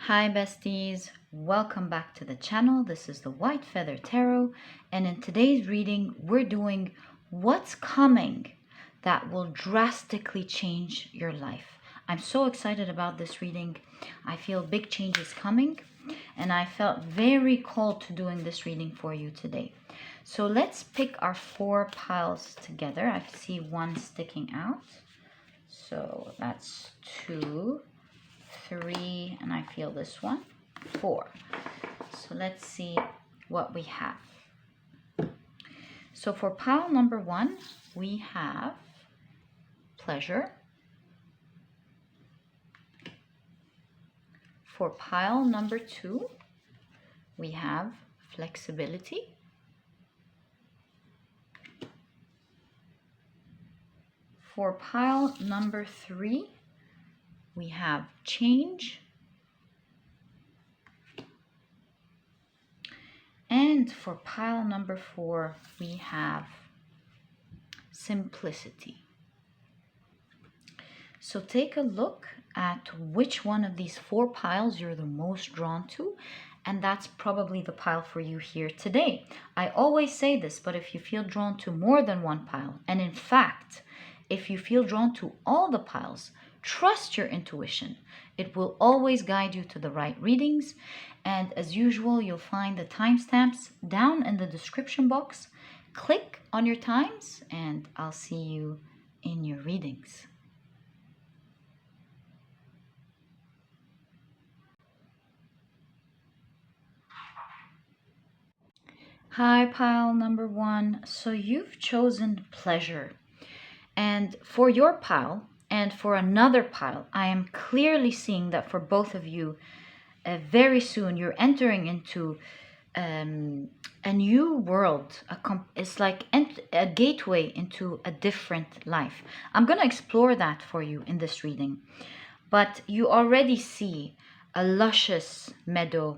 Hi besties, welcome back to the channel. This is the White Feather Tarot, and in today's reading we're doing what's coming that will drastically change your life. I'm so excited about this reading. I feel big changes coming, and I felt very called to doing this reading for you today. So let's pick our 4 piles together. I see one sticking out, so that's 2, 3, and I feel this one, 4. So let's see what we have. So for pile number 1, we have pleasure. For pile number 2, we have flexibility. For pile number 3, we have change. And for pile number 4, we have simplicity. So take a look at which one of these 4 piles you're the most drawn to, and that's probably the pile for you here today. I always say this, but if you feel drawn to more than one pile, and in fact, if you feel drawn to all the piles, trust your intuition. It will always guide you to the right readings. And as usual, you'll find the timestamps down in the description box. Click on your times and I'll see you in your readings. Hi, pile number 1. So you've chosen pleasure. And for your pile and for another pile, I am clearly seeing that for both of you, very soon you're entering into a new world. It's like a gateway into a different life. I'm going to explore that for you in this reading. But you already see a luscious meadow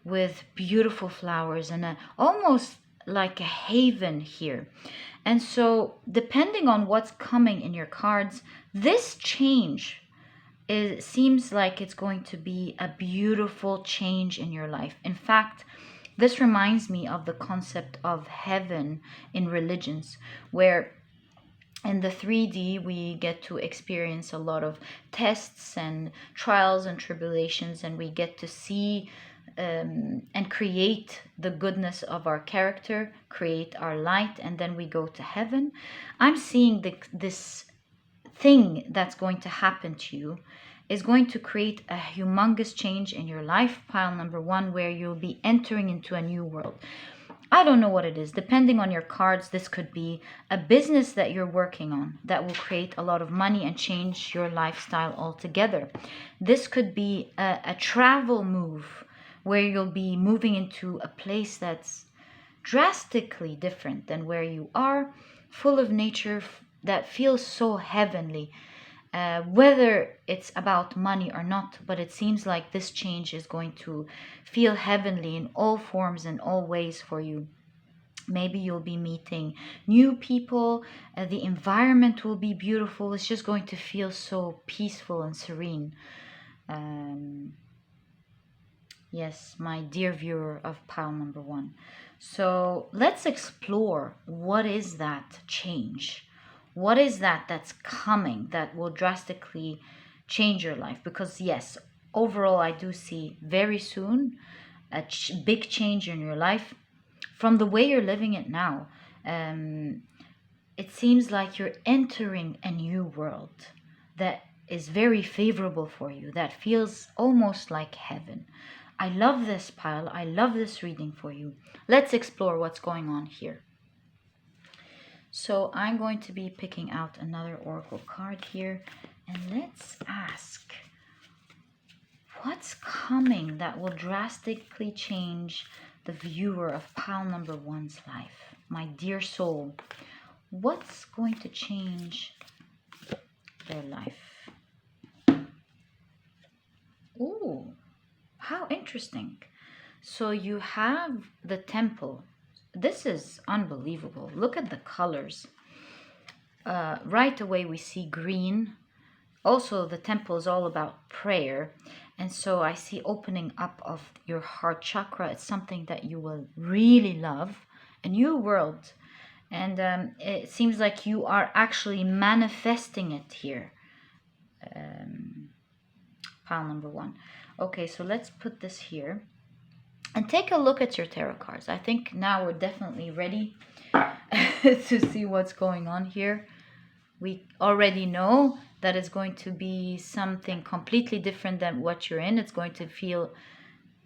with beautiful flowers and almost like a haven here. And so depending on what's coming in your cards, this change, it seems like it's going to be a beautiful change in your life. In fact, this reminds me of the concept of heaven in religions, where in the 3D we get to experience a lot of tests and trials and tribulations, and we get to see and create the goodness of our character, create our light, and then we go to heaven. I'm seeing this thing that's going to happen to you is going to create a humongous change in your life, pile number 1, where you'll be entering into a new world. I don't know what it is. Depending on your cards, this could be a business that you're working on that will create a lot of money and change your lifestyle altogether. This could be a travel move where you'll be moving into a place that's drastically different than where you are, full of nature that feels so heavenly. Whether it's about money or not, but it seems like this change is going to feel heavenly in all forms and all ways for you. Maybe you'll be meeting new people, the environment will be beautiful, it's just going to feel so peaceful and serene. Yes, my dear viewer of pile number 1. So let's explore, what is that change? What is that that's coming that will drastically change your life? Because yes, overall I do see very soon a big change in your life from the way you're living it now. It seems like you're entering a new world that is very favorable for you, that feels almost like heaven. I love this pile. I love this reading for you. Let's explore what's going on here. So I'm going to be picking out another oracle card here, and let's ask, what's coming that will drastically change the viewer of pile number 1's life? My dear soul, what's going to change their life? Ooh, how interesting. So you have the temple. This is unbelievable. Look at the colors. Right away we see green. Also, the temple is all about prayer. And so I see opening up of your heart chakra. It's something that you will really love. A new world. And it seems like you are actually manifesting it here. Pile number 1. Okay, so let's put this here. And take a look at your tarot cards. I think now we're definitely ready to see what's going on here. We already know that it's going to be something completely different than what you're in. It's going to feel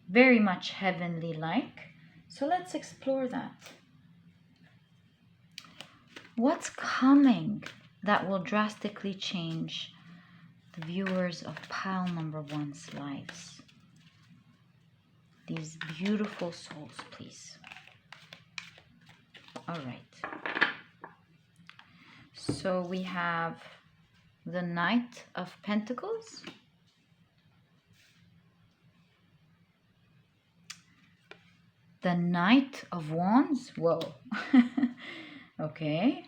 very much heavenly-like. So let's explore that. What's coming that will drastically change the viewers of pile number 1's lives? These beautiful souls, please. All right. So we have the Knight of Pentacles. The Knight of Wands. Whoa. Okay.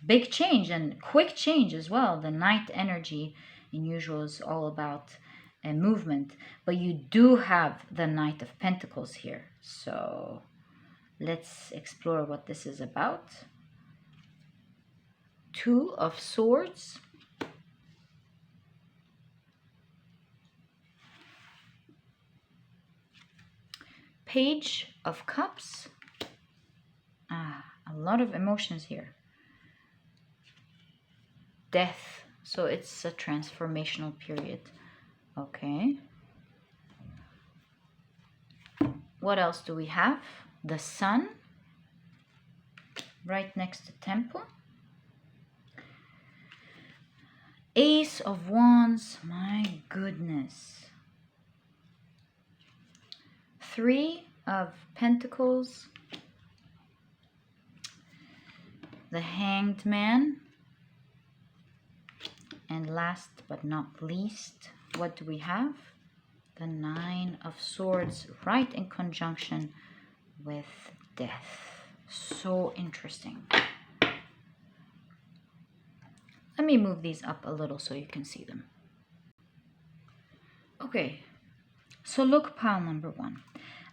Big change and quick change as well. The Knight energy in usual is all about a movement. But you do have the Knight of Pentacles here. So let's explore what this is about. 2 of Swords. Page of Cups. A lot of emotions here. Death. So it's a transformational period. Okay. What else do we have? The Sun. Right next to Temple. Ace of Wands. My goodness. 3 of Pentacles. The Hanged Man. And last but not least, what do we have? The 9 of Swords, right in conjunction with Death. So interesting. Let me move these up a little so you can see them. Okay, so look, pile number 1.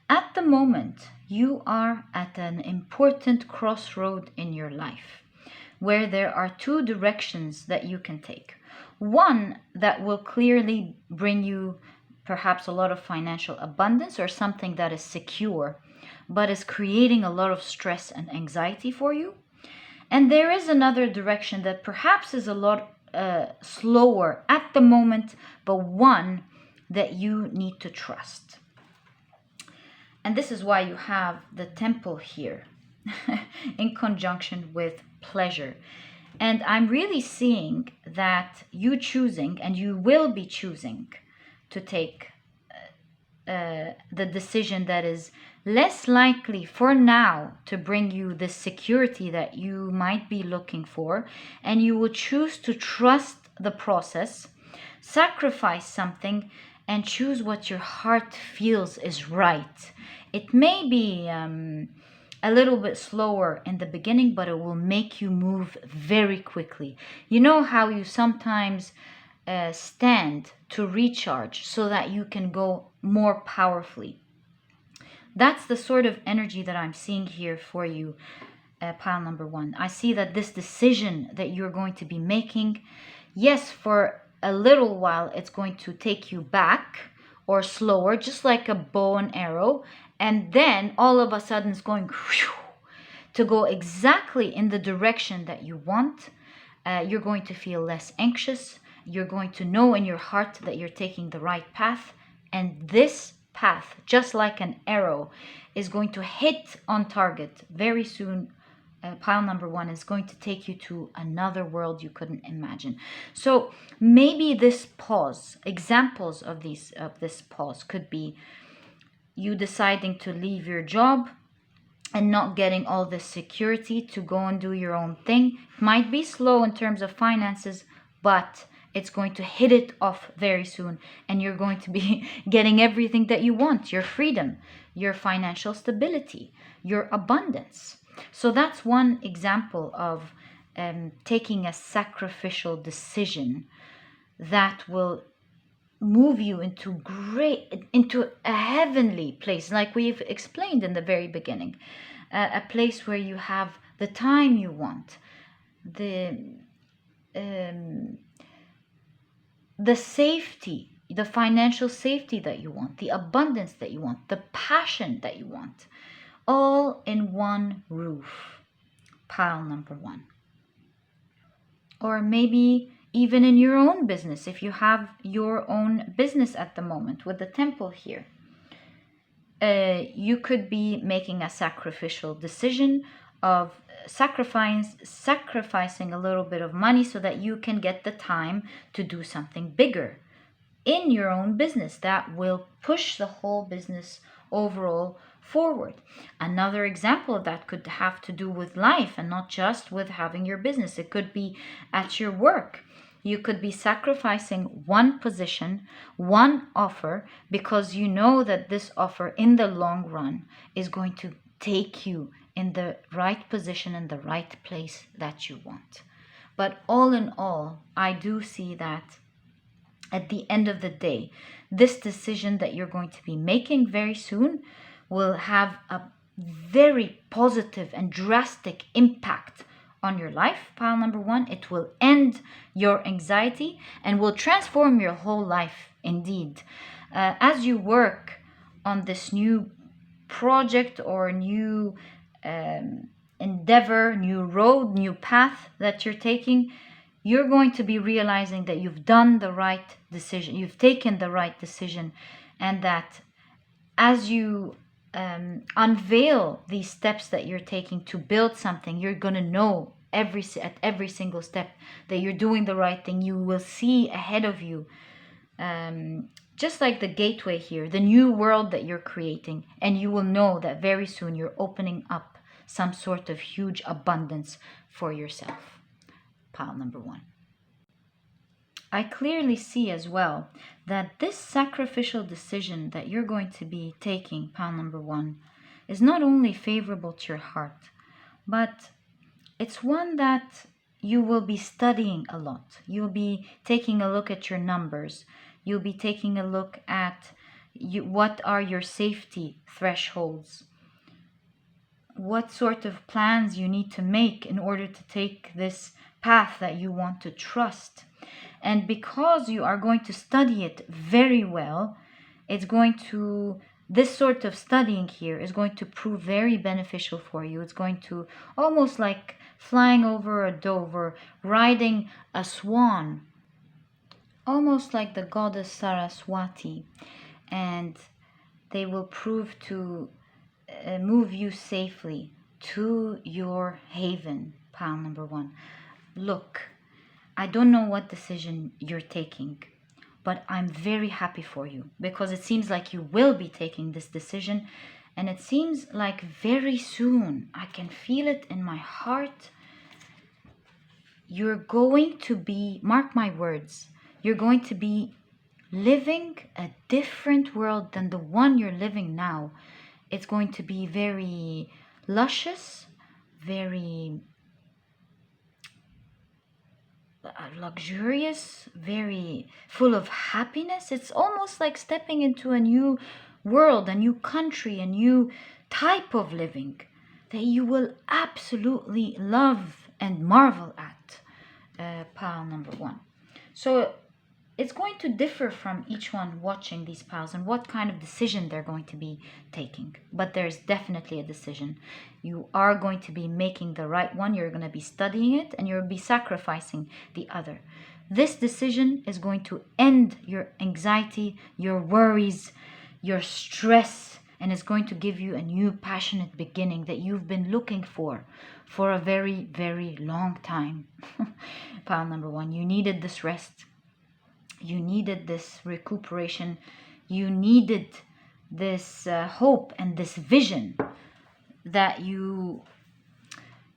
At the moment, you are at an important crossroad in your life where there are 2 directions that you can take. One that will clearly bring you perhaps a lot of financial abundance or something that is secure, but is creating a lot of stress and anxiety for you. And there is another direction that perhaps is a lot slower at the moment, but one that you need to trust. And this is why you have the Temple here in conjunction with pleasure. And I'm really seeing that you choosing, and you will be choosing to take the decision that is less likely for now to bring you the security that you might be looking for. And you will choose to trust the process, sacrifice something, and choose what your heart feels is right. It may be a little bit slower in the beginning, but it will make you move very quickly. You know how you sometimes stand to recharge so that you can go more powerfully. That's the sort of energy that I'm seeing here for you, pile number 1. I see that this decision that you're going to be making, yes, for a little while it's going to take you back or slower, just like a bow and arrow, and then all of a sudden it's going to go exactly in the direction that you want. You're going to feel less anxious. You're going to know in your heart that you're taking the right path, and this path, just like an arrow, is going to hit on target very soon. Pile number 1 is going to take you to another world you couldn't imagine. So maybe this pause, examples of this pause could be you deciding to leave your job and not getting all the security to go and do your own thing. It might be slow in terms of finances, but it's going to hit it off very soon, and you're going to be getting everything that you want: your freedom, your financial stability, your abundance. So that's one example of taking a sacrificial decision that will move you into a heavenly place, like we've explained in the very beginning, a place where you have the time you want, the safety, the financial safety that you want, the abundance that you want, the passion that you want, all in one roof. Pile number one. Or maybe even in your own business, if you have your own business at the moment with the temple here. You could be making a sacrificial decision of sacrificing a little bit of money so that you can get the time to do something bigger in your own business that will push the whole business overall forward. Another example of that could have to do with life and not just with having your business. It could be at your work. You could be sacrificing one position, one offer, because you know that this offer in the long run is going to take you in the right position and the right place that you want. But all in all, I do see that at the end of the day, this decision that you're going to be making very soon will have a very positive and drastic impact on your life. Pile number one, it will end your anxiety and will transform your whole life indeed. As you work on this new project or new endeavor, new road, new path that you're taking, you're going to be realizing that you've done the right decision, you've taken the right decision, and that as you unveil these steps that you're taking to build something, you're going to know at every single step that you're doing the right thing. You will see ahead of you, just like the gateway here, the new world that you're creating, and you will know that very soon you're opening up some sort of huge abundance for yourself. Pile number one. I clearly see as well that this sacrificial decision that you're going to be taking, pile number one, is not only favorable to your heart, but it's one that you will be studying a lot. You'll be taking a look at your numbers. You'll be taking a look at what are your safety thresholds, what sort of plans you need to make in order to take this path that you want to trust. And because you are going to study it very well, this sort of studying here is going to prove very beneficial for you. It's going to almost like flying over a dove or riding a swan, almost like the goddess Saraswati, and they will prove to move you safely to your haven. Pile number one. Look, I don't know what decision you're taking, but I'm very happy for you because it seems like you will be taking this decision, and it seems like very soon, I can feel it in my heart, you're going to be, mark my words, you're going to be living a different world than the one you're living now. It's going to be very luscious, very luxurious, very full of happiness. It's almost like stepping into a new world, a new country, a new type of living that you will absolutely love and marvel at. Pile number one. So it's going to differ from each one watching these piles and what kind of decision they're going to be taking. But there's definitely a decision. You are going to be making the right one. You're going to be studying it and you'll be sacrificing the other. This decision is going to end your anxiety, your worries, your stress, and it's going to give you a new passionate beginning that you've been looking for a very, very long time. Pile number one, you needed this rest. You needed this recuperation. You needed this hope and this vision that you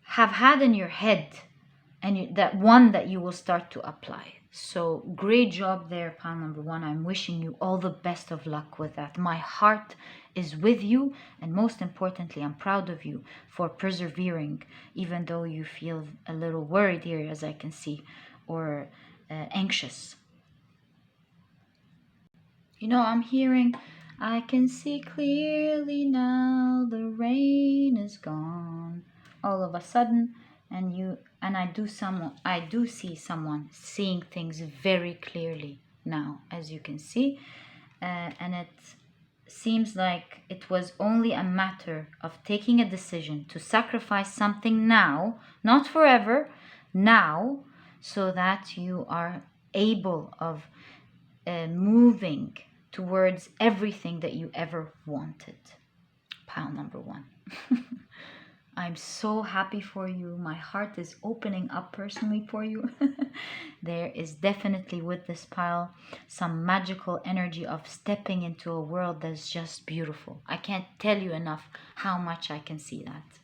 have had in your head, and that one that you will start to apply. So great job there, pile number one. I'm wishing you all the best of luck with that. My heart is with you, and most importantly, I'm proud of you for persevering, even though you feel a little worried here, as I can see, or anxious. You know, I'm hearing, I can see clearly now, the rain is gone. All of a sudden, and I do see someone seeing things very clearly now, as you can see, and it seems like it was only a matter of taking a decision to sacrifice something now, not forever, now, so that you are able of moving towards everything that you ever wanted. Pile number 1. I'm so happy for you. My heart is opening up personally for you. There is definitely with this pile some magical energy of stepping into a world that's just beautiful. I can't tell you enough how much I can see that.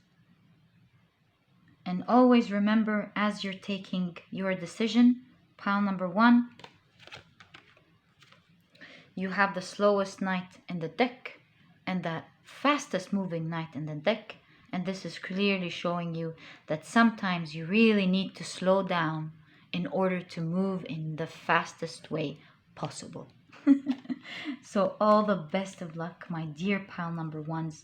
And always remember, as you're taking your decision, pile number 1, you have the slowest knight in the deck and the fastest moving knight in the deck. And this is clearly showing you that sometimes you really need to slow down in order to move in the fastest way possible. So all the best of luck, my dear pile number 1s.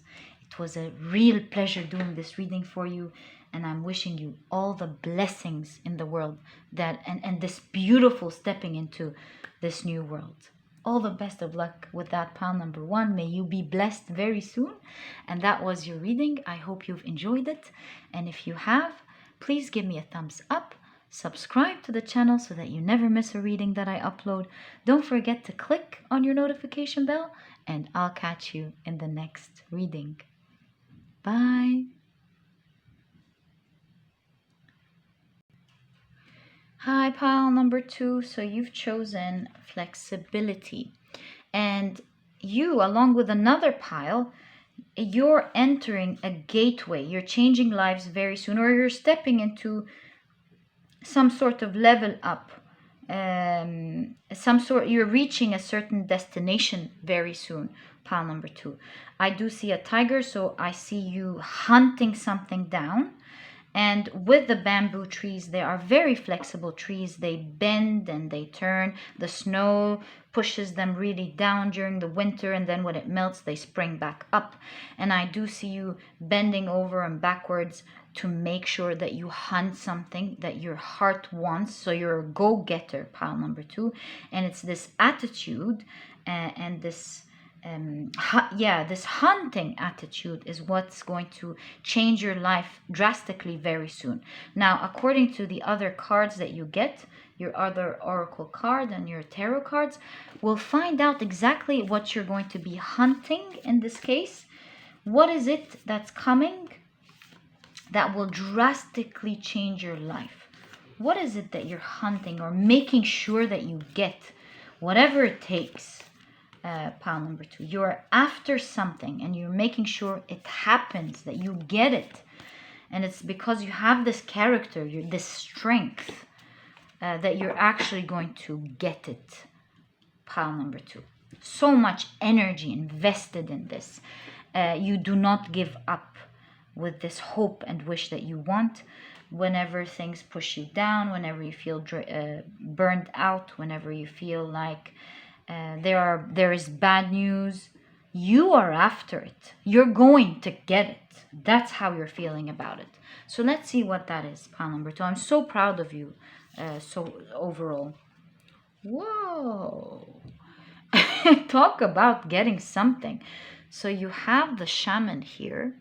It was a real pleasure doing this reading for you. And I'm wishing you all the blessings in the world that and this beautiful stepping into this new world. All the best of luck with that pile number 1. May you be blessed very soon. And that was your reading. I hope you've enjoyed it. And if you have, please give me a thumbs up. Subscribe to the channel so that you never miss a reading that I upload. Don't forget to click on your notification bell. And I'll catch you in the next reading. Bye. Hi, pile number 2. So you've chosen flexibility. And you, along with another pile, you're entering a gateway. You're changing lives very soon, or you're stepping into some sort of level up. You're reaching a certain destination very soon, pile number 2. I do see a tiger, so I see you hunting something down. And with the bamboo trees, they are very flexible trees. They bend and they turn. The snow pushes them really down during the winter, and then when it melts, they spring back up. And I do see you bending over and backwards to make sure that you hunt something that your heart wants. So you're a go-getter, pile number 2. And it's this attitude and this this hunting attitude is what's going to change your life drastically very soon. Now, according to the other cards that you get, your other oracle card and your tarot cards, we'll find out exactly what you're going to be hunting in this case. What is it that's coming that will drastically change your life? What is it that you're hunting or making sure that you get? Whatever it takes. Pile number 2, you're after something and you're making sure it happens, that you get it, and it's because you have this character, this strength, that you're actually going to get it. Pile number 2, so much energy invested in this. You do not give up with this hope and wish that you want. Whenever things push you down, whenever you feel burned out, whenever you feel like there is bad news, you are after it. You're going to get it. That's how you're feeling about it. So let's see what that is, pile number 2. I'm so proud of you. So overall, whoa. Talk about getting something. So you have the shaman here,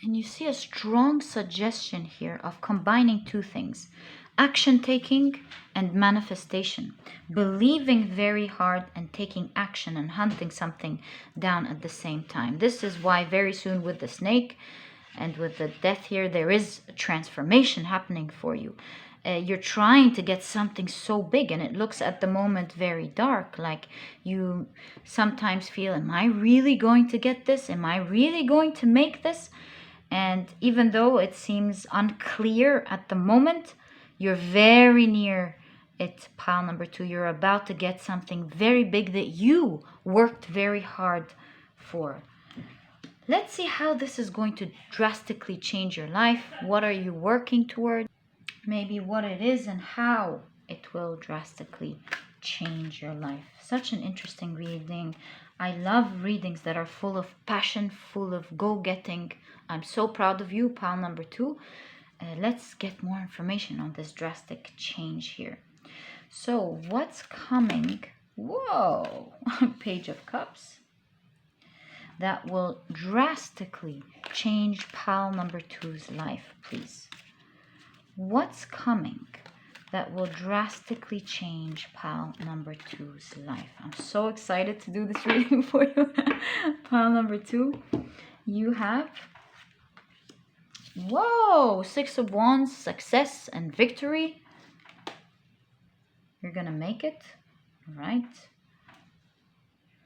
and you see a strong suggestion here of combining 2 things: action taking and manifestation. Believing very hard and taking action and hunting something down at the same time. This is why very soon with the snake and with the death here, there is a transformation happening for you. You're trying to get something so big, and it looks at the moment very dark. Like you sometimes feel, am I really going to get this? Am I really going to make this? And even though it seems unclear at the moment, you're very near it, pile number 2. You're about to get something very big that you worked very hard for. Let's see how this is going to drastically change your life. What are you working toward? Maybe what it is and how it will drastically change your life. Such an interesting reading. I love readings that are full of passion, full of go-getting. I'm so proud of you, pile number 2. Let's get more information on this drastic change here. So what's coming? Whoa, Page of Cups. That will drastically change pile number 2's life, please. What's coming that will drastically change pile number 2's life? I'm so excited to do this reading for you. Pile number 2, you have, whoa, 6 of Wands, success and victory. You're gonna make it, right?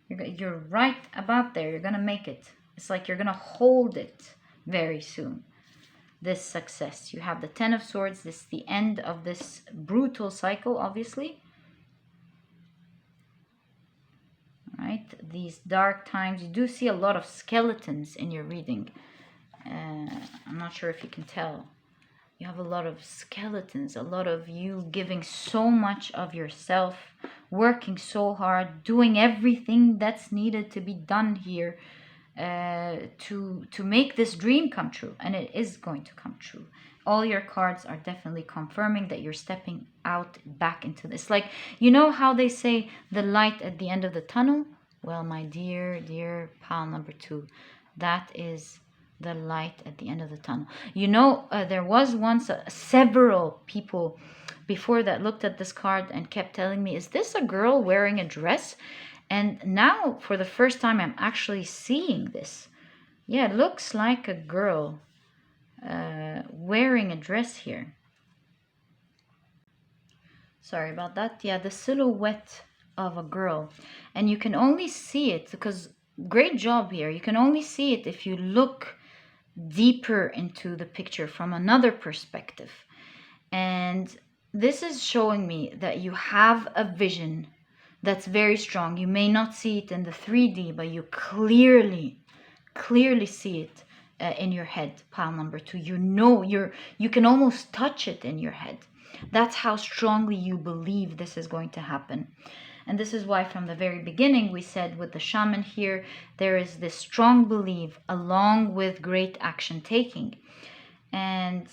You're right about there. You're gonna make it. It's like you're gonna hold it very soon. This success. You have the 10 of Swords. This is the end of this brutal cycle, obviously. Right? These dark times. You do see a lot of skeletons in your reading. I'm not sure if you can tell. You have a lot of skeletons, a lot of you giving so much of yourself, working so hard, doing everything that's needed to be done here to make this dream come true. And it is going to come true. All your cards are definitely confirming that you're stepping out back into this. Like, you know how they say the light at the end of the tunnel? Well, my dear, dear pile number 2, that is the light at the end of the tunnel. You know, there was once several people before that looked at this card and kept telling me, is this a girl wearing a dress? And now for the first time I'm actually seeing this. Yeah, it looks like a girl wearing a dress here. Sorry about that. Yeah, the silhouette of a girl, and you can only see it because, great job here, you can only see it if you look deeper into the picture from another perspective. And this is showing me that you have a vision that's very strong. You may not see it in the 3D, but you clearly see it in your head, pile number 2. You know, you can almost touch it in your head. That's how strongly you believe this is going to happen. And this is why from the very beginning we said with the shaman here, there is this strong belief along with great action taking. And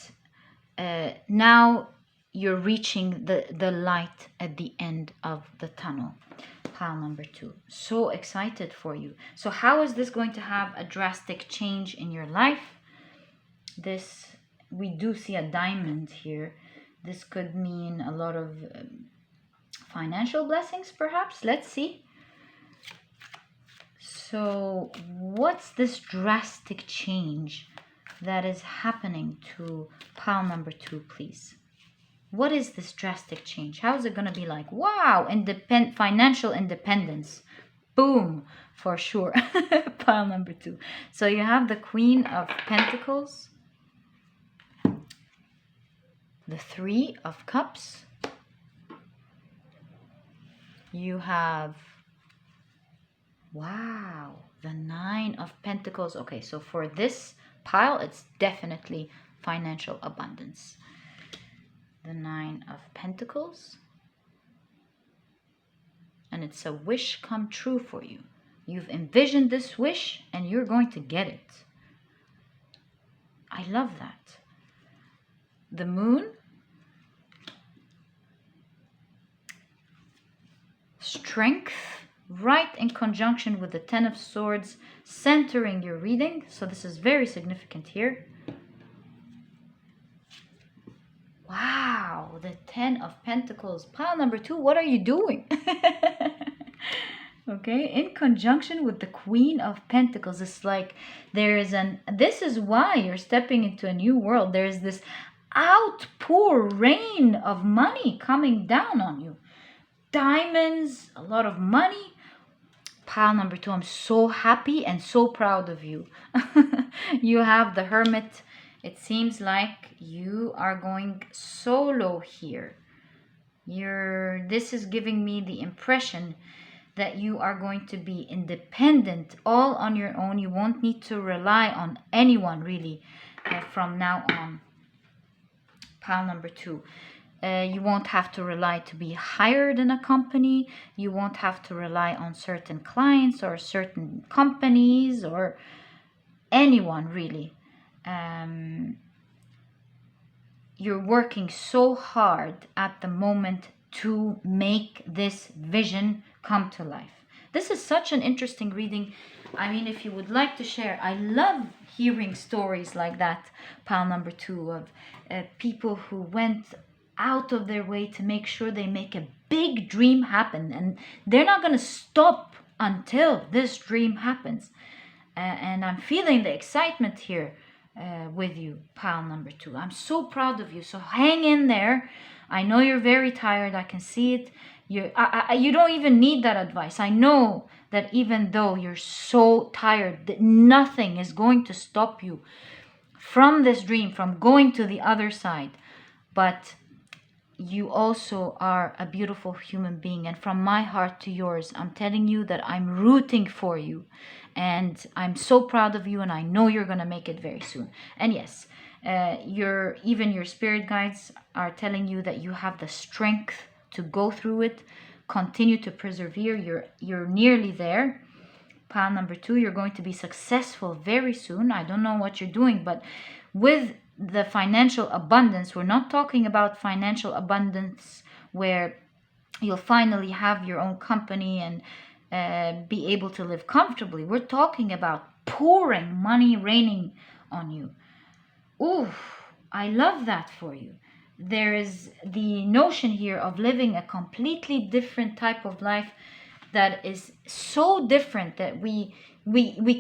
now you're reaching the light at the end of the tunnel, pile number 2. So excited for you. So how is this going to have a drastic change in your life? This, we do see a diamond here. This could mean a lot of financial blessings, perhaps. Let's see. So what's this drastic change that is happening to pile number 2, please? What is this drastic change? How is it going to be like? Wow, financial independence. Boom, for sure. Pile number 2. So you have the Queen of Pentacles, the 3 of Cups. You have, wow, the 9 of Pentacles. Okay, so for this pile, it's definitely financial abundance. The 9 of Pentacles. And it's a wish come true for you. You've envisioned this wish and you're going to get it. I love that. The Moon. Strength, right in conjunction with the 10 of Swords, centering your reading. So this is very significant here. Wow, the 10 of Pentacles. Pile number 2, what are you doing? Okay, in conjunction with the Queen of Pentacles, it's like this is why you're stepping into a new world. There's this outpour rain of money coming down on you. Diamonds, a lot of money. Pile number 2, I'm so happy and so proud of you. You have the Hermit. It seems like you are going solo here. This is giving me the impression that you are going to be independent, all on your own. You won't need to rely on anyone really from now on. Pile number 2. You won't have to rely to be hired in a company. You won't have to rely on certain clients or certain companies or anyone really. You're working so hard at the moment to make this vision come to life. This is such an interesting reading. I mean, if you would like to share, I love hearing stories like that, pile number 2, of people who went out of their way to make sure they make a big dream happen, and they're not going to stop until this dream happens. And I'm feeling the excitement here with you, pile number 2. I'm so proud of you. So hang in there. I know you're very tired. I can see it. You don't even need that advice. I know that even though you're so tired, that nothing is going to stop you from this dream, from going to the other side. But you also are a beautiful human being, and from my heart to yours, I'm telling you that I'm rooting for you, and I'm so proud of you, and I know you're gonna make it very soon. And yes, even your spirit guides are telling you that you have the strength to go through it. Continue to persevere. You're nearly there. Pile number 2, you're going to be successful very soon. I don't know what you're doing, but with the financial abundance, we're not talking about financial abundance where you'll finally have your own company and be able to live comfortably. We're talking about pouring money raining on you. Ooh, I love that for you. There is the notion here of living a completely different type of life that is so different that we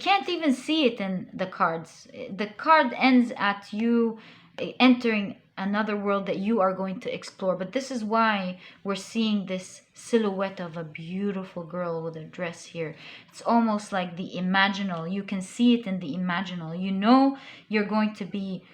can't even see it in the cards. The card ends at you entering another world that you are going to explore. But this is why we're seeing this silhouette of a beautiful girl with a dress here. It's almost like the imaginal. You can see it in the imaginal. You know you're going to be,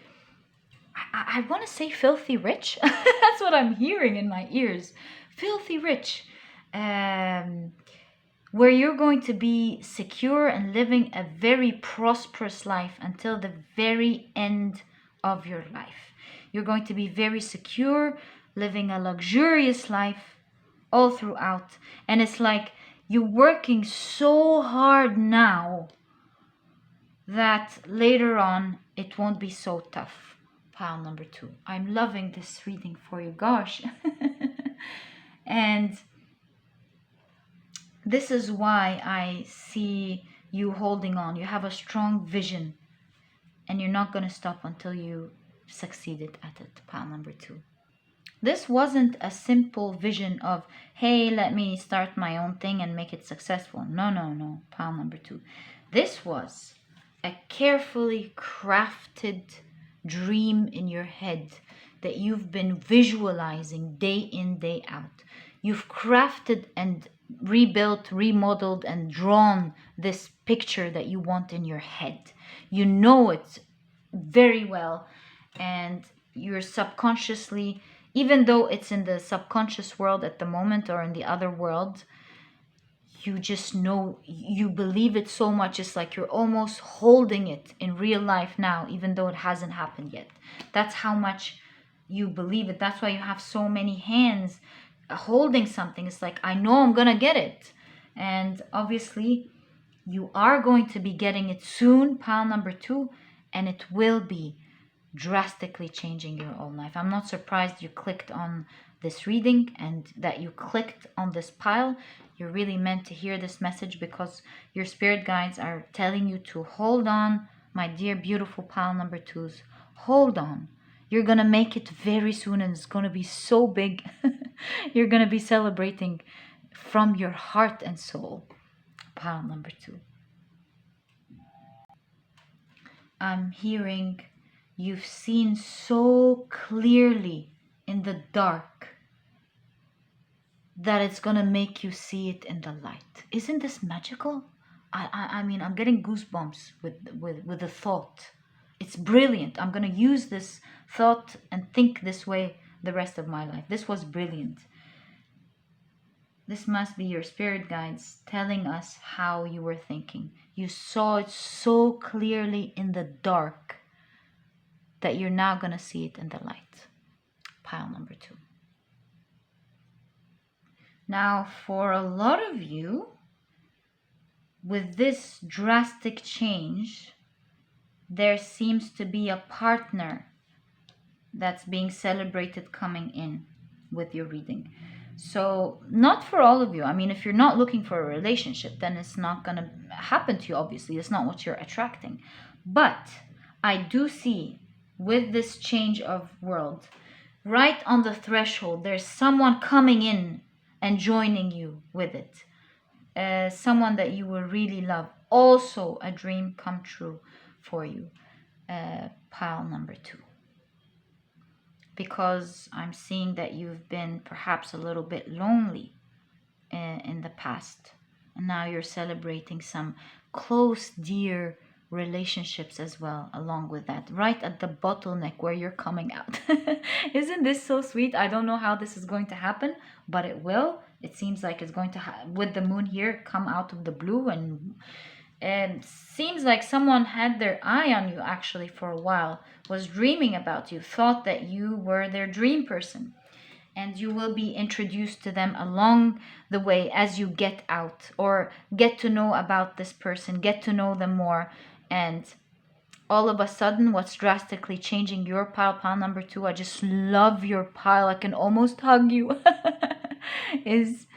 I want to say filthy rich. That's what I'm hearing in my ears. Filthy rich. Where you're going to be secure and living a very prosperous life until the very end of your life. You're going to be very secure, living a luxurious life all throughout. And it's like you're working so hard now that later on it won't be so tough. Pile number 2. I'm loving this reading for you, gosh. And this is why I see you holding on. You have a strong vision, and you're not going to stop until you succeeded at it. Pile number 2. This wasn't a simple vision of, hey, let me start my own thing and make it successful. No. Pile number 2. This was a carefully crafted dream in your head that you've been visualizing day in, day out. You've crafted and rebuilt, remodeled, and drawn this picture that you want in your head. You know it very well, and you're subconsciously, even though it's in the subconscious world at the moment or in the other world, you just know, you believe it so much. It's like you're almost holding it in real life now, even though it hasn't happened yet. That's how much you believe it. That's why you have so many hands holding something. It's like, I know I'm gonna get it. And obviously you are going to be getting it soon, pile number 2, and it will be drastically changing your own life. I'm not surprised you clicked on this reading and that you clicked on this pile. You're really meant to hear this message because your spirit guides are telling you to hold on, my dear beautiful pile number 2s. Hold on. You're gonna make it very soon, and it's gonna be so big. You're gonna be celebrating from your heart and soul. Pile number 2. I'm hearing you've seen so clearly in the dark that it's gonna make you see it in the light. Isn't this magical? I mean, I'm getting goosebumps with the thought. It's brilliant. I'm gonna use this thought and think this way the rest of my life. This was brilliant. This must be your spirit guides telling us how you were thinking. You saw it so clearly in the dark that you're now gonna see it in the light. Pile number 2. Now, for a lot of you, with this drastic change, there seems to be a partner that's being celebrated coming in with your reading. So, not for all of you. I mean, if you're not looking for a relationship, then it's not going to happen to you, obviously. It's not what you're attracting. But I do see with this change of world, right on the threshold, there's someone coming in and joining you with it. Someone that you will really love. Also, a dream come true for you. Pile number 2. Because I'm seeing that you've been perhaps a little bit lonely in the past. And now you're celebrating some close, dear relationships as well, along with that. Right at the bottleneck where you're coming out. Isn't this so sweet? I don't know how this is going to happen, but it will. It seems like it's going to, with the moon here, come out of the blue, and seems like someone had their eye on you actually for a while, was dreaming about you, thought that you were their dream person. And you will be introduced to them along the way as you get out or get to know about this person, get to know them more. And all of a sudden, what's drastically changing your pile number 2, I just love your pile, I can almost hug you, is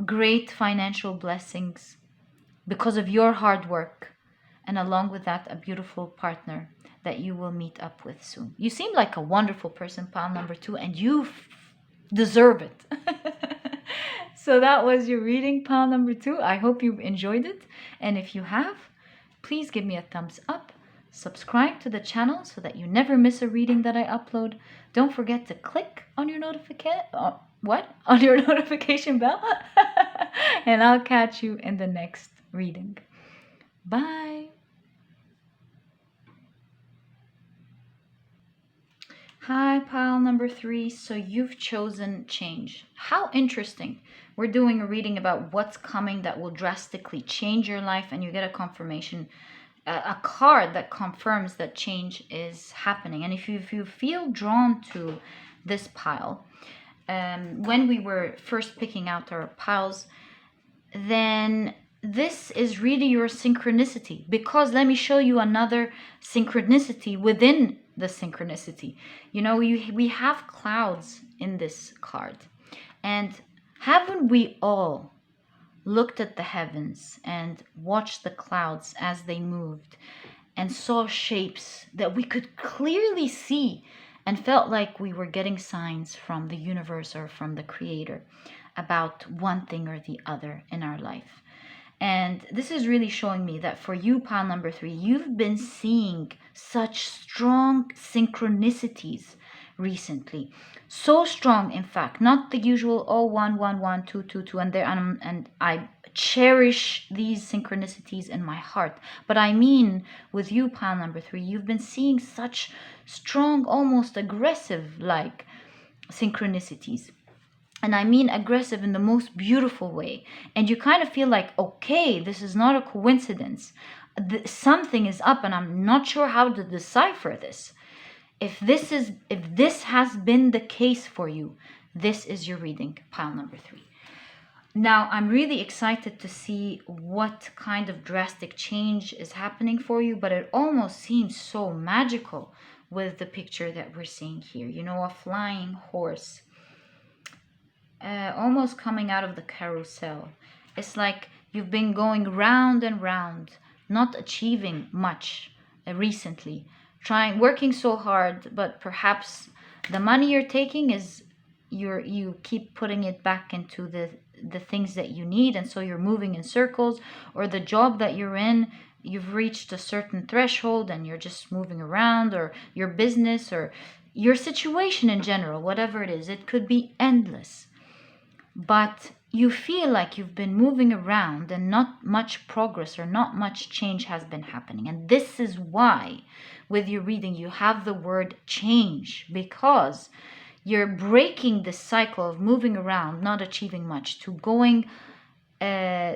great financial blessings because of your hard work, and along with that, a beautiful partner that you will meet up with soon. You seem like a wonderful person, pile number 2, and you deserve it. So that was your reading, pile number 2. I hope you enjoyed it, and if you have, please give me a thumbs up. Subscribe to the channel so that you never miss a reading that I upload. Don't forget to click on your on your notification bell. And I'll catch you in the next reading. Bye. Hi, pile number 3. So you've chosen change. How interesting. We're doing a reading about what's coming that will drastically change your life, and you get a confirmation, a card that confirms that change is happening. And if you feel drawn to this pile, when we were first picking out our piles, then this is really your synchronicity, because let me show you another synchronicity within the synchronicity. You know, we have clouds in this card, and haven't we all looked at the heavens and watched the clouds as they moved and saw shapes that we could clearly see and felt like we were getting signs from the universe or from the creator about one thing or the other in our life? And this is really showing me that for you, pile number 3, you've been seeing such strong synchronicities recently. So strong, in fact, not the usual 1 1 1 2 2 2, and I cherish these synchronicities in my heart. But I mean, with you, pile number 3, you've been seeing such strong, almost aggressive like synchronicities. And I mean aggressive in the most beautiful way. And you kind of feel like, okay, this is not a coincidence. Something is up, and I'm not sure how to decipher this. If this has been the case for you, this is your reading, pile number 3. Now, I'm really excited to see what kind of drastic change is happening for you, but it almost seems so magical with the picture that we're seeing here. You know, a flying horse. Almost coming out of the carousel. It's like you've been going round and round, not achieving much recently, working so hard, but perhaps the money you're taking is you keep putting it back into the things that you need, and so you're moving in circles. Or the job that you're in, you've reached a certain threshold and you're just moving around, or your business, or your situation in general, whatever it is, it could be endless. But you feel like you've been moving around and not much progress or not much change has been happening. And this is why with your reading you have the word change, because you're breaking the cycle of moving around, not achieving much, to going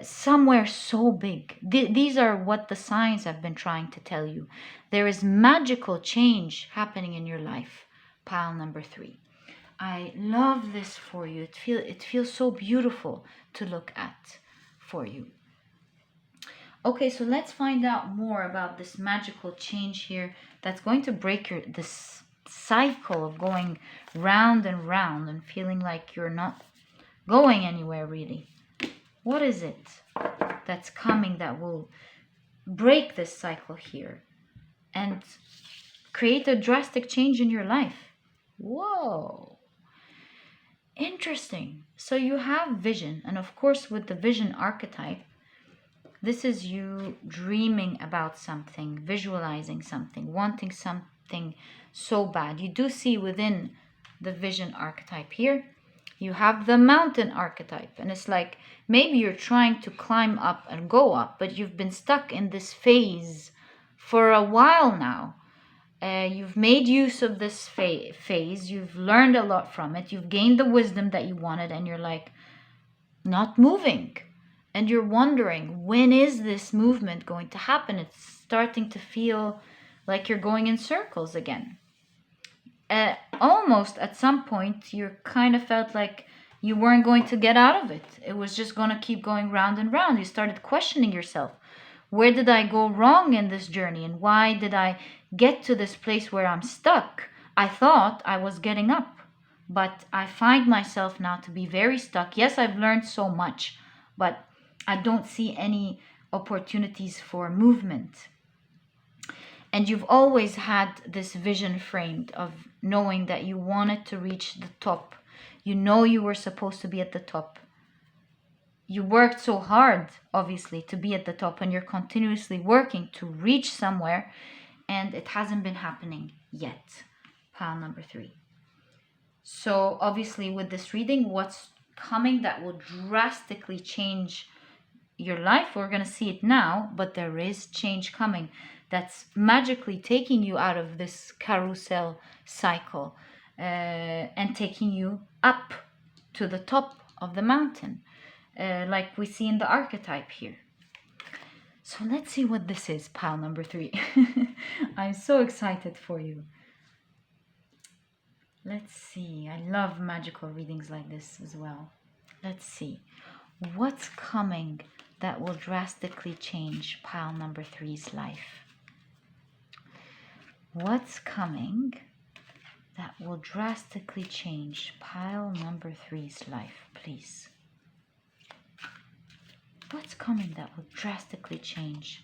somewhere so big. These are what the signs have been trying to tell you. There is magical change happening in your life, pile number 3. I love this for you. It feels so beautiful to look at for you. Okay, so let's find out more about this magical change here that's going to break this cycle of going round and round and feeling like you're not going anywhere really. What is it that's coming that will break this cycle here and create a drastic change in your life? Whoa. Interesting. So you have vision, and of course with the vision archetype, this is you dreaming about something, visualizing something, wanting something so bad. You do see within the vision archetype here, you have the mountain archetype. And it's like maybe you're trying to climb up and go up, but you've been stuck in this phase for a while now. You've made use of this phase. You've learned a lot from it. You've gained the wisdom that you wanted, and you're like not moving. And you're wondering, when is this movement going to happen? It's starting to feel like you're going in circles again. Almost at some point, you kind of felt like you weren't going to get out of it. It was just going to keep going round and round. You started questioning yourself. Where did I go wrong in this journey? And why did I get to this place where I'm stuck? I thought I was getting up, but I find myself now to be very stuck. Yes, I've learned so much, but I don't see any opportunities for movement. And you've always had this vision framed of knowing that you wanted to reach the top. You know you were supposed to be at the top. You worked so hard, obviously, to be at the top, and you're continuously working to reach somewhere, and it hasn't been happening yet. Pile number 3. So obviously with this reading, what's coming that will drastically change your life, we're going to see it now, but there is change coming that's magically taking you out of this carousel cycle and taking you up to the top of the mountain, like we see in the archetype here. So let's see what this is, pile number 3. I'm so excited for you. Let's see. I love magical readings like this as well. Let's see. What's coming that will drastically change pile number 3's life? What's coming that will drastically change pile number 3's life, please? What's coming that will drastically change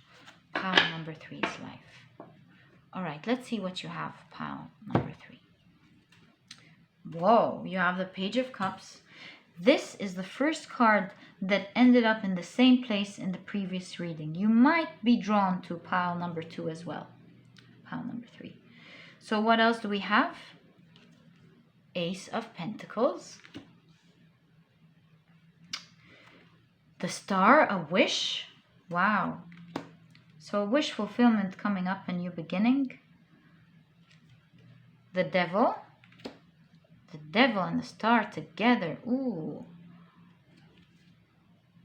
pile number 3's life? All right, let's see what you have, pile number 3. Whoa, you have the Page of Cups. This is the first card that ended up in the same place in the previous reading. You might be drawn to pile number 2 as well. Pile number 3. So what else do we have? Ace of Pentacles. The Star, a wish. Wow. So a wish fulfillment coming up, a new beginning. The Devil. The Devil and the Star together. Ooh.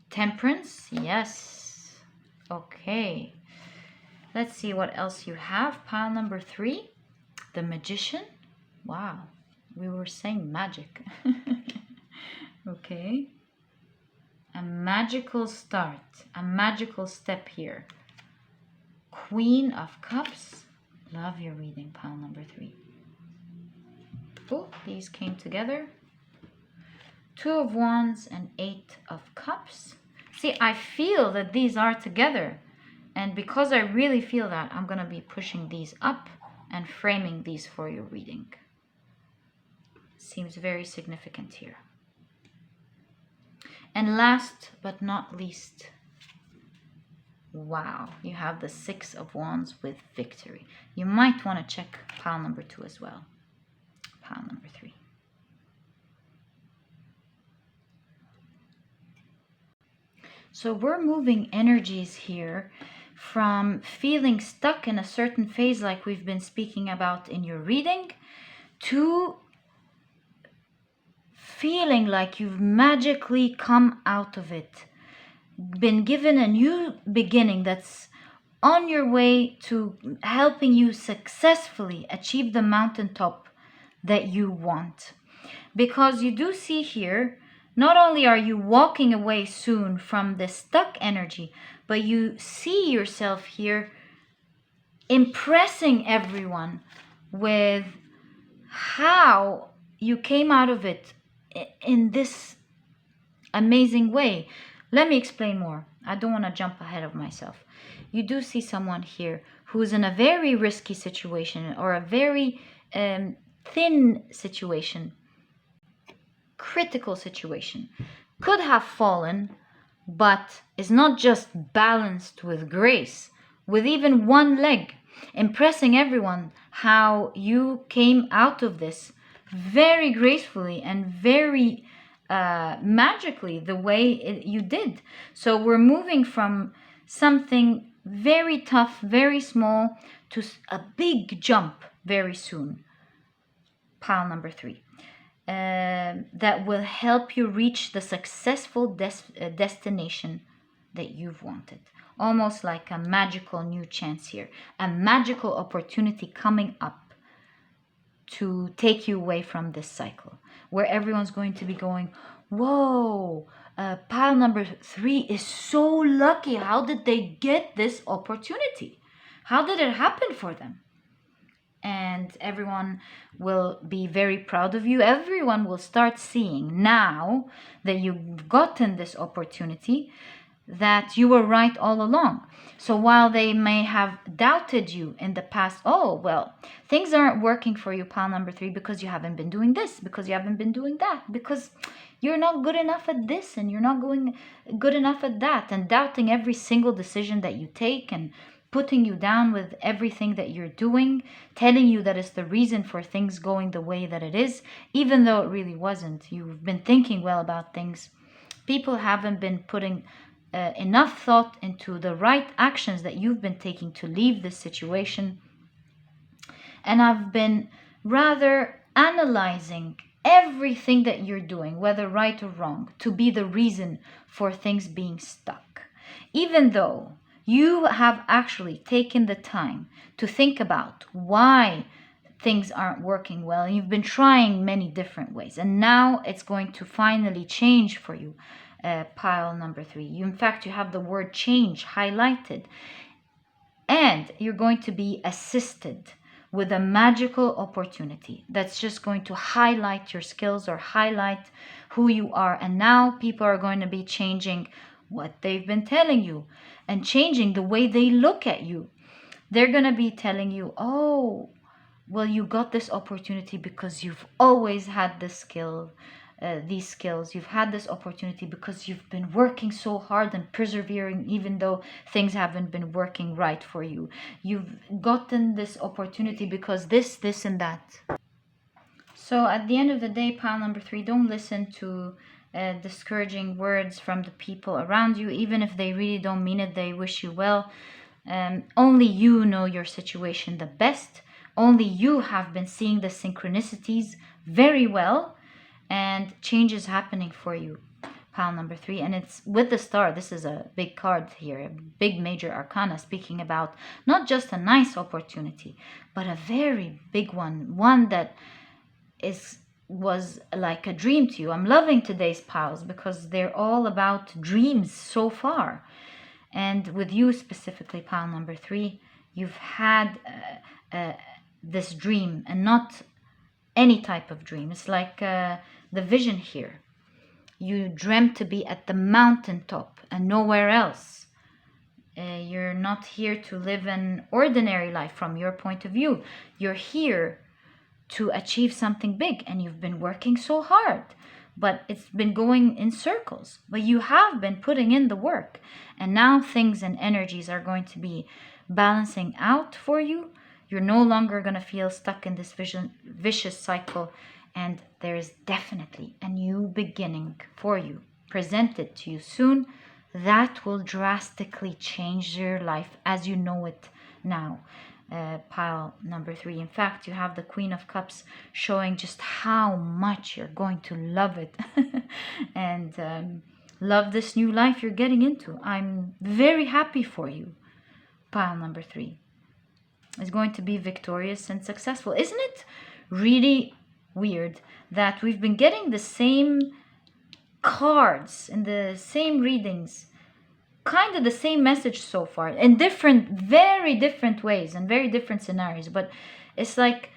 Temperance. Yes. Okay. Let's see what else you have. Pile number 3. The Magician. Wow. We were saying magic. Okay. A magical start. A magical step here. Queen of Cups. Love your reading, pile number 3. Oh, these came together. 2 of Wands and 8 of Cups. See, I feel that these are together. And because I really feel that, I'm going to be pushing these up and framing these for your reading. Seems very significant here. And last but not least, wow, you have the 6 of Wands with Victory. You might want to check pile number 2 as well. Pile number 3. So we're moving energies here from feeling stuck in a certain phase like we've been speaking about in your reading to feeling like you've magically come out of it, been given a new beginning that's on your way to helping you successfully achieve the mountaintop that you want. because you do see here, not only are you walking away soon from this stuck energy, but you see yourself here impressing everyone with how you came out of it in this amazing way. Let me explain more. I don't want to jump ahead of myself. You do see someone here who's in a very risky situation or a very thin situation, critical situation, could have fallen, but is not just balanced with grace, with even one leg, impressing everyone how you came out of this very gracefully and very magically, the way you did. So we're moving from something very tough, very small, to a big jump very soon. Pile number 3. That will help you reach the successful destination that you've wanted. Almost like a magical new chance here, a magical opportunity coming up to take you away from this cycle, where everyone's going to be going, whoa, pile number 3 is so lucky. How did they get this opportunity? How did it happen for them? And everyone will be very proud of you. Everyone will start seeing now that you've gotten this opportunity that you were right all along. So while they may have doubted you in the past, oh, well, things aren't working for you, pile number 3, because you haven't been doing this, because you haven't been doing that, because you're not good enough at this and you're not going good enough at that, and doubting every single decision that you take and putting you down with everything that you're doing, telling you that it's the reason for things going the way that it is, even though it really wasn't. You've been thinking well about things. People haven't been putting enough thought into the right actions that you've been taking to leave this situation. And I've been rather analyzing everything that you're doing, whether right or wrong, to be the reason for things being stuck. Even though you have actually taken the time to think about why things aren't working well, and you've been trying many different ways, and now it's going to finally change for you, pile number 3. In fact, you have the word change highlighted, and you're going to be assisted with a magical opportunity that's just going to highlight your skills or highlight who you are. And now people are going to be changing what they've been telling you and changing the way they look at you. They're going to be telling you, oh, well, you got this opportunity because you've always had this skill, these skills. You've had this opportunity because you've been working so hard and persevering, even though things haven't been working right for you. You've gotten this opportunity because this, and that. So at the end of the day, pile number 3, don't listen to discouraging words from the people around you, even if they really don't mean it. They wish you well. Only you know your situation the best. Only you have been seeing the synchronicities very well, and change is happening for you, pile number 3. And it's with the star. This is a big card here, a big major arcana, speaking about not just a nice opportunity, but a very big one that was like a dream to you. I'm loving today's piles because they're all about dreams so far. And with you specifically, pile number 3, you've had this dream, and not any type of dream. It's like the vision here. You dreamt to be at the mountaintop and nowhere else. You're not here to live an ordinary life from your point of view. You're here to achieve something big, and you've been working so hard, but it's been going in circles. But you have been putting in the work, and now things and energies are going to be balancing out for you. You're no longer going to feel stuck in this vicious cycle, and there is definitely a new beginning for you, presented to you soon, that will drastically change your life as you know it now. Pile number 3. In fact, you have the Queen of Cups showing just how much you're going to love it and love this new life you're getting into. I'm very happy for you. Pile number 3 is going to be victorious and successful. Isn't it really weird that we've been getting the same cards in the same readings, kind of the same message so far, in different, very different ways and very different scenarios. But it's like,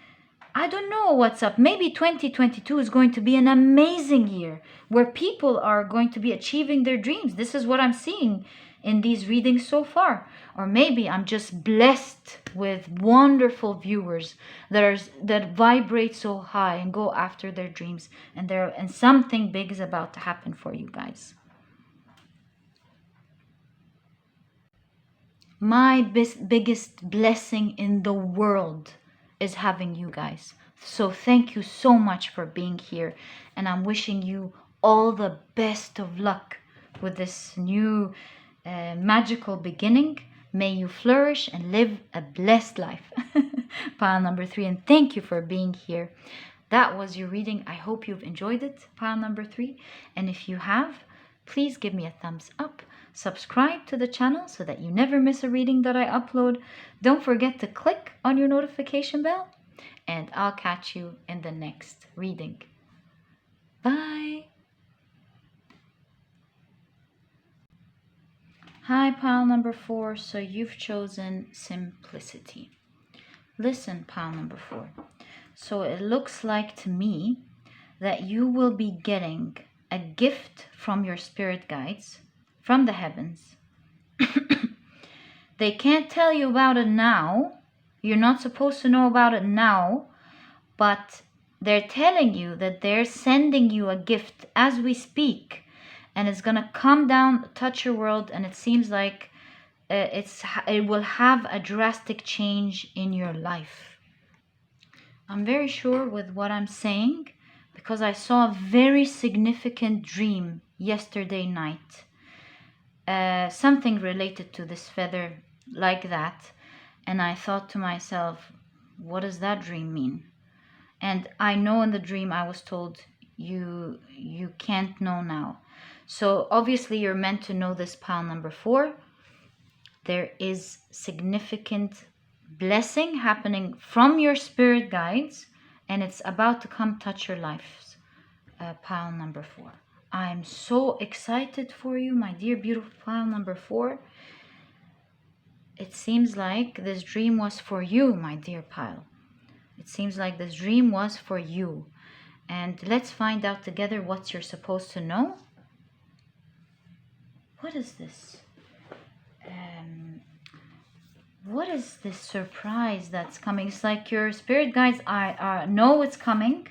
I don't know what's up. Maybe 2022 is going to be an amazing year where people are going to be achieving their dreams. This is what I'm seeing in these readings so far. Or maybe I'm just blessed with wonderful viewers that vibrate so high and go after their dreams, and something big is about to happen for you guys. My biggest blessing in the world is having you guys. So thank you so much for being here, and I'm wishing you all the best of luck with this new magical beginning. May you flourish and live a blessed life. Pile number 3, and thank you for being here. That was your reading. I hope you've enjoyed it, pile number 3. And if you have, please give me a thumbs up. Subscribe to the channel so that you never miss a reading that I upload. Don't forget to click on your notification bell, and I'll catch you in the next reading. Bye. Hi, pile number 4. So you've chosen simplicity. Listen, pile number 4. So it looks like to me that you will be getting a gift from your spirit guides, from the heavens. They can't tell you about it now. You're not supposed to know about it now, but they're telling you that they're sending you a gift as we speak, and it's gonna come down, touch your world, and it seems like it will have a drastic change in your life. I'm very sure with what I'm saying because I saw a very significant dream yesterday night. Something related to this feather like that, and I thought to myself, what does that dream mean? And I know in the dream I was told you can't know now. So obviously you're meant to know this, pile number 4. There is significant blessing happening from your spirit guides, and it's about to come touch your life, pile number 4. I'm so excited for you, my dear beautiful pile number 4. It seems like this dream was for you, my dear pile. It seems like this dream was for you. And let's find out together what you're supposed to know. What is this? What is this surprise that's coming? It's like your spirit guides know it's coming.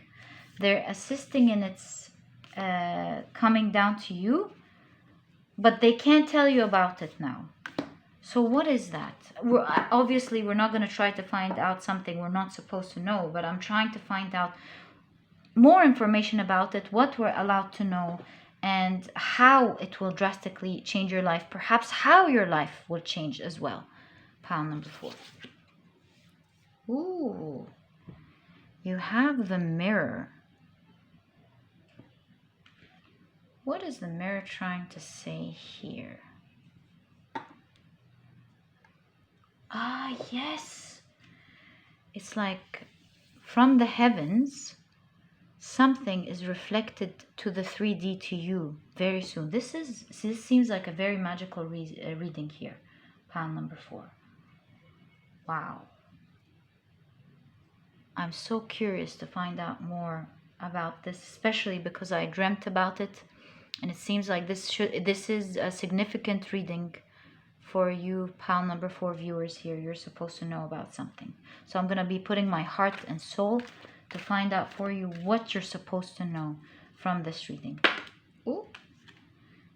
They're assisting in its coming down to you, but they can't tell you about it now. So what is that? Obviously, we're not going to try to find out something we're not supposed to know, but I'm trying to find out more information about it, what we're allowed to know, and how it will drastically change your life. Perhaps how your life will change as well. Pile number 4. Ooh, you have the mirror. What is the mirror trying to say here? Ah, yes. It's like from the heavens, something is reflected to the 3D to you very soon. This seems like a very magical reading here. Pile number 4. Wow. I'm so curious to find out more about this, especially because I dreamt about it, and it seems like this is a significant reading for you, pile number 4 viewers here. You're supposed to know about something. So I'm going to be putting my heart and soul to find out for you what you're supposed to know from this reading. Ooh.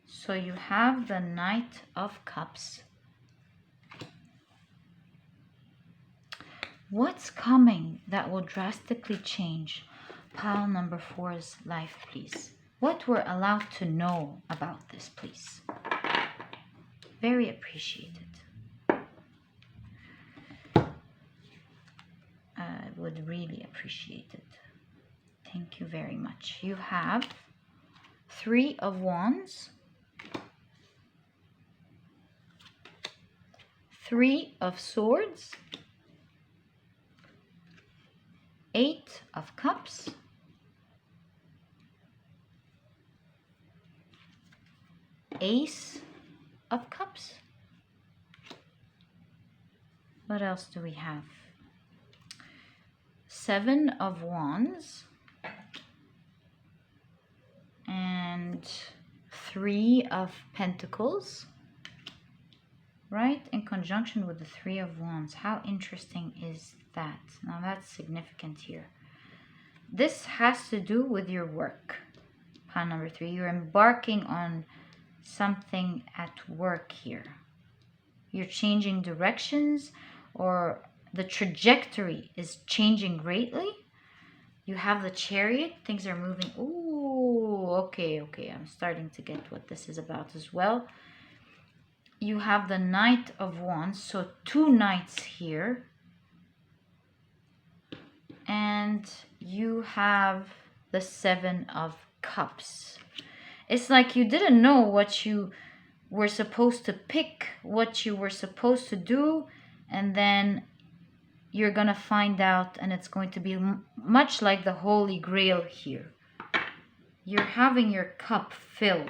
So you have the Knight of Cups. What's coming that will drastically change pile number 4's life, please? What we're allowed to know about this, please. Very appreciated. I would really appreciate it. Thank you very much. You have 3 of Wands, 3 of Swords, 8 of Cups, Ace of Cups. What else do we have? Seven of Wands. And Three of Pentacles. Right? In conjunction with the Three of Wands. How interesting is that? Now that's significant here. This has to do with your work. Pile number 3. You're embarking on something at work here. You're changing directions, or the trajectory is changing greatly. You have the Chariot. Things are moving. Ooh, okay. I'm starting to get what this is about as well. You have the Knight of Wands. So 2 knights here. And you have the Seven of Cups. It's like you didn't know what you were supposed to pick, what you were supposed to do, and then you're gonna find out, and it's going to be much like the Holy Grail here. You're having your cup filled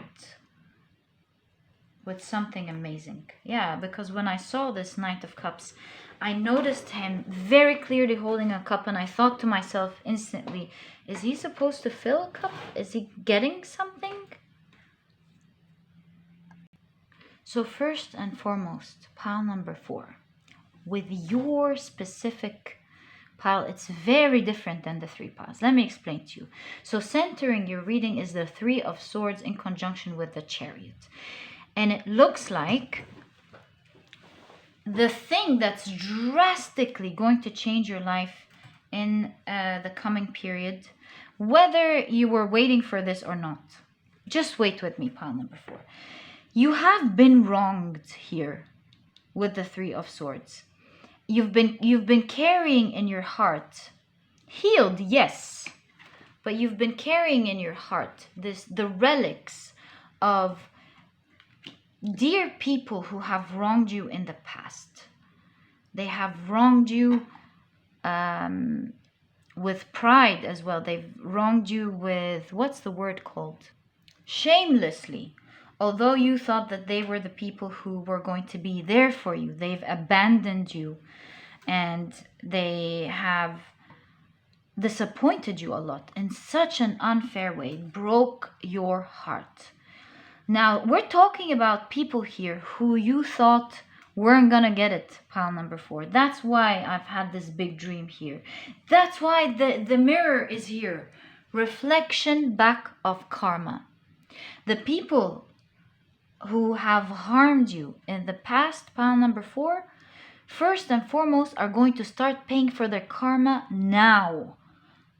with something amazing. Yeah, because when I saw this Knight of Cups, I noticed him very clearly holding a cup, and I thought to myself instantly, is he supposed to fill a cup? Is he getting something? So first and foremost, pile number 4. With your specific pile, it's very different than the 3 piles. Let me explain to you. So centering your reading is the 3 of Swords in conjunction with the Chariot. And it looks like the thing that's drastically going to change your life in the coming period, whether you were waiting for this or not. Just wait with me, pile number 4. You have been wronged here with the 3 of Swords. You've been carrying in your heart, healed, yes, but you've been carrying in your heart the relics of dear people who have wronged you in the past. They have wronged you with pride as well. They've wronged you with, what's the word called? Shamelessly. Although you thought that they were the people who were going to be there for you, they've abandoned you, and they have disappointed you a lot in such an unfair way. It broke your heart. Now, we're talking about people here who you thought weren't gonna get it, pile number 4. That's why I've had this big dream here. That's why the mirror is here. Reflection back of karma. The people who have harmed you in the past, pile number 4, first and foremost are going to start paying for their karma now.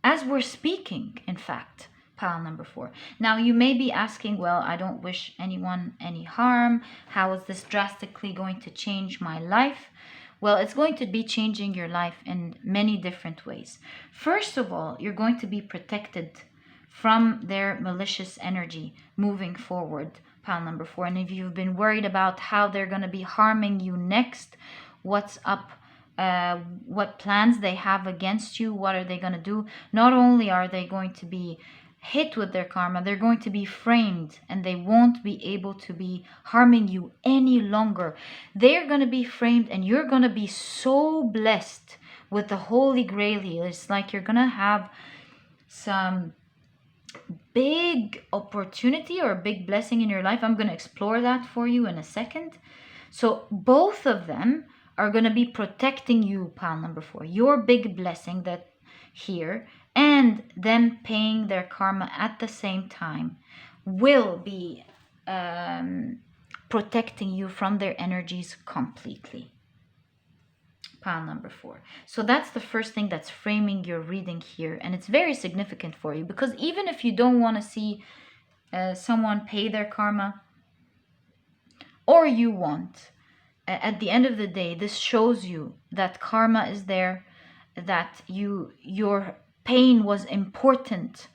As we're speaking, in fact. Pile number 4. Now you may be asking, well, I don't wish anyone any harm. How is this drastically going to change my life? Well, it's going to be changing your life in many different ways. First of all, you're going to be protected from their malicious energy moving forward, pile number 4. And if you've been worried about how they're going to be harming you next, what's up, what plans they have against you, what are they going to do? Not only are they going to be hit with their karma, they're going to be framed, and they won't be able to be harming you any longer. They're going to be framed, and you're going to be so blessed with the Holy Grail here. It's like you're going to have some big opportunity or big blessing in your life. I'm going to explore that for you in a second. So both of them are going to be protecting you, pile number 4. Your big blessing that here, and them paying their karma at the same time, will be protecting you from their energies completely. Pile number 4. So that's the first thing that's framing your reading here, and it's very significant for you, because even if you don't want to see someone pay their karma, or you want, at the end of the day, this shows you that karma is there, that your pain was important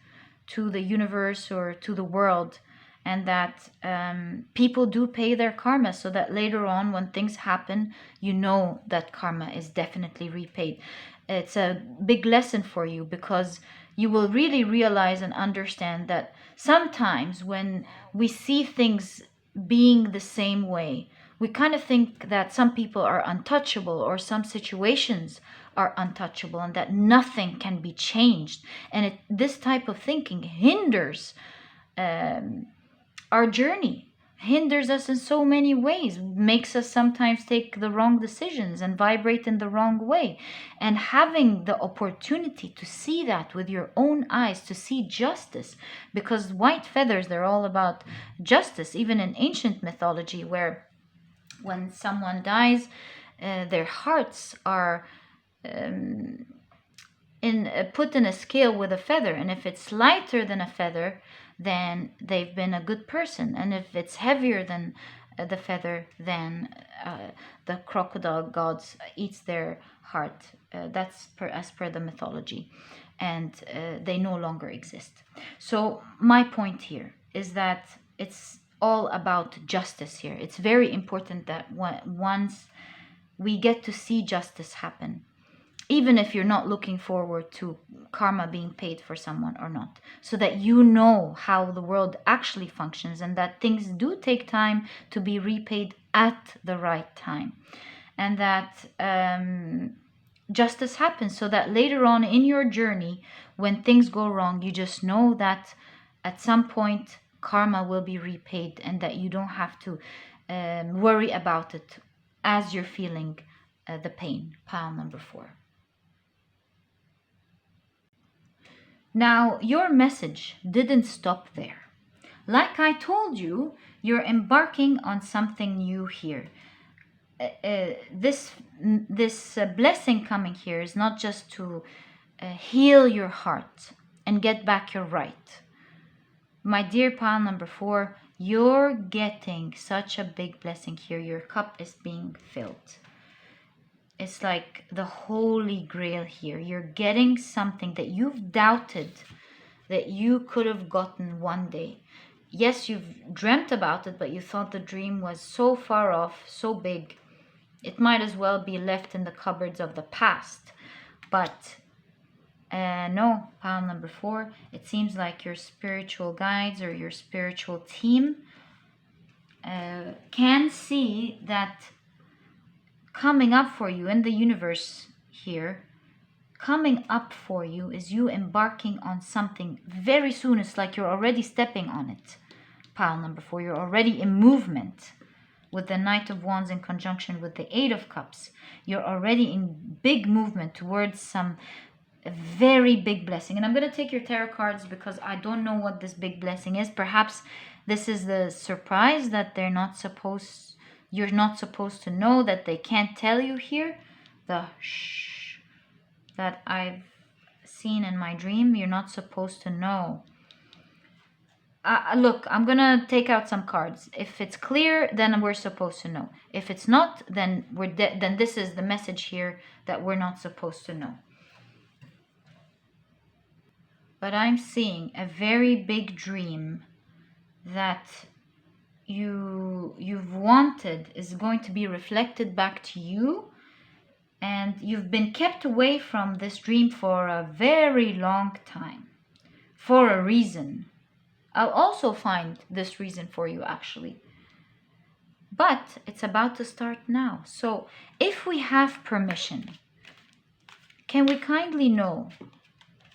to the universe or to the world, and that people do pay their karma, so that later on when things happen, you know that karma is definitely repaid. It's a big lesson for you, because you will really realize and understand that sometimes when we see things being the same way. We kind of think that some people are untouchable or some situations are untouchable and that nothing can be changed. And this type of thinking hinders our journey, hinders us in so many ways, makes us sometimes take the wrong decisions and vibrate in the wrong way. And having the opportunity to see that with your own eyes, to see justice, because white feathers, they're all about justice, even in ancient mythology, where when someone dies, their hearts are put in a scale with a feather, and if it's lighter than a feather, then they've been a good person, and if it's heavier than the feather, then the crocodile gods eats their heart. That's as per the mythology, and they no longer exist. So my point here is that it's all about justice here. It's very important that once we get to see justice happen, even if you're not looking forward to karma being paid for someone or not, so that you know how the world actually functions and that things do take time to be repaid at the right time, and that justice happens, so that later on in your journey, when things go wrong, you just know that at some point karma will be repaid, and that you don't have to worry about it as you're feeling the pain. Pile number 4. Now, your message didn't stop there. Like I told you, you're embarking on something new here. This blessing coming here is not just to heal your heart and get back your right. My dear pile number 4, you're getting such a big blessing here. Your cup is being filled. It's like the holy grail here. You're getting something that you've doubted that you could have gotten one day. Yes, you've dreamt about it, but you thought the dream was so far off, so big, it might as well be left in the cupboards of the past. But no, pile number 4, it seems like your spiritual guides or your spiritual team can see that coming up for you in the universe here, coming up for you is you embarking on something very soon. It's like you're already stepping on it. Pile number 4, you're already in movement with the Knight of Wands in conjunction with the Eight of Cups. You're already in big movement towards some very big blessing. And I'm going to take your tarot cards because I don't know what this big blessing is. Perhaps this is the surprise that you're not supposed to know, that they can't tell you here. The shh that I've seen in my dream, you're not supposed to know. Look, I'm gonna take out some cards. If it's clear, then we're supposed to know. If it's not, then then this is the message here that we're not supposed to know. But I'm seeing a very big dream that you've wanted is going to be reflected back to you, and you've been kept away from this dream for a very long time for a reason. I'll also find this reason for you actually, but it's about to start now. So if we have permission, can we kindly know,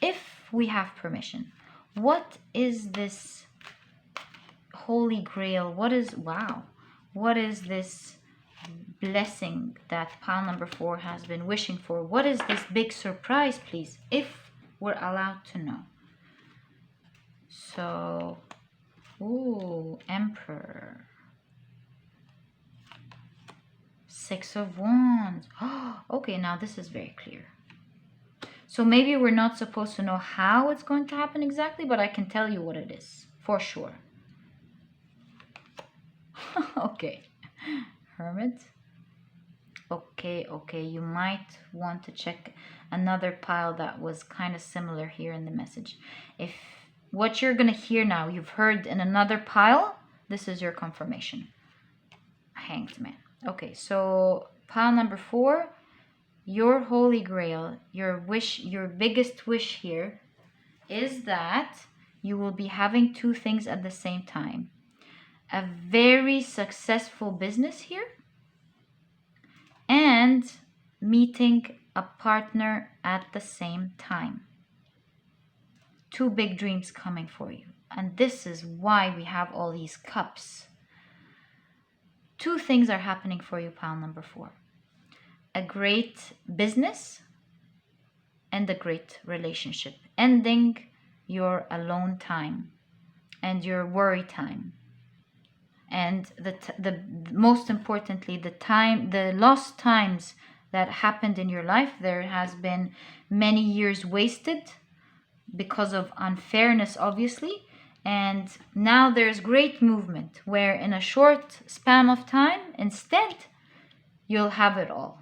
if we have permission, what is this Holy Grail? What is this blessing that pile number 4 has been wishing for? What is this big surprise, please, if we're allowed to know? So, Emperor, 6 of Wands. Okay, now this is very clear. So maybe we're not supposed to know how it's going to happen exactly, but I can tell you what it is for sure. Okay, Hermit. Okay, you might want to check another pile that was kind of similar here in the message. If what you're going to hear now, you've heard in another pile, this is your confirmation. Hanged Man. Okay, so pile number 4, your Holy Grail, your wish, your biggest wish here is that you will be having 2 things at the same time. a very successful business here, and meeting a partner at the same time. Two big dreams coming for you. And this is why we have all these cups. Two things are happening for you, pile number 4. A great business and a great relationship. Ending your alone time and your worry time. And the most importantly, the lost times that happened in your life. There has been many years wasted because of unfairness, obviously. And now there's great movement where in a short span of time, instead, you'll have it all.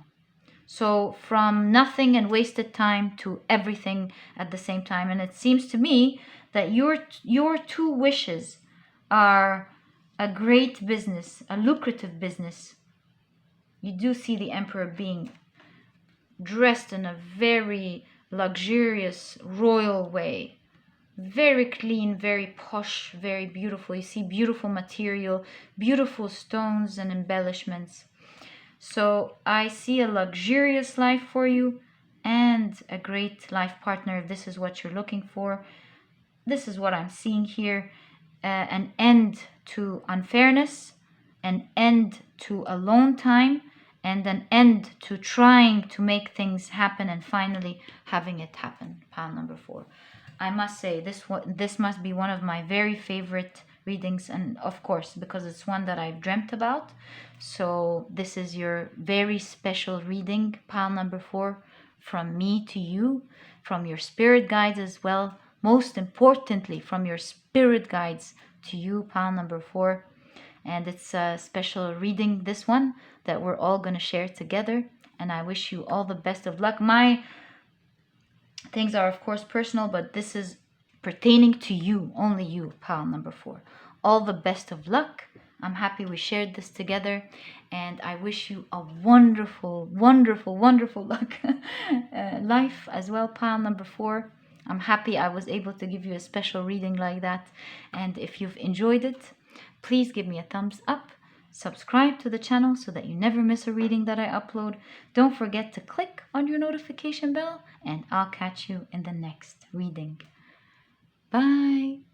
So from nothing and wasted time to everything at the same time. And it seems to me that your two wishes are a great business, a lucrative business. You do see the emperor being dressed in a very luxurious, royal way. Very clean, very posh, very beautiful. You see beautiful material, beautiful stones and embellishments. So I see a luxurious life for you and a great life partner if this is what you're looking for. This is what I'm seeing here. An end to unfairness, an end to alone time, and an end to trying to make things happen and finally having it happen. Pile number 4. I must say this must be one of my very favorite readings, and of course because it's one that I've dreamt about. So this is your very special reading, pile number 4, from me to you, from your spirit guides as well. Most importantly, from your spirit guides to you, pile number 4. And it's a special reading, this one, that we're all going to share together. And I wish you all the best of luck. My things are, of course, personal, but this is pertaining to you, only you, pile number 4. All the best of luck. I'm happy we shared this together. And I wish you a wonderful, wonderful, wonderful luck life as well, pile number 4. I'm happy I was able to give you a special reading like that. And if you've enjoyed it, please give me a thumbs up. Subscribe to the channel so that you never miss a reading that I upload. Don't forget to click on your notification bell, and I'll catch you in the next reading. Bye.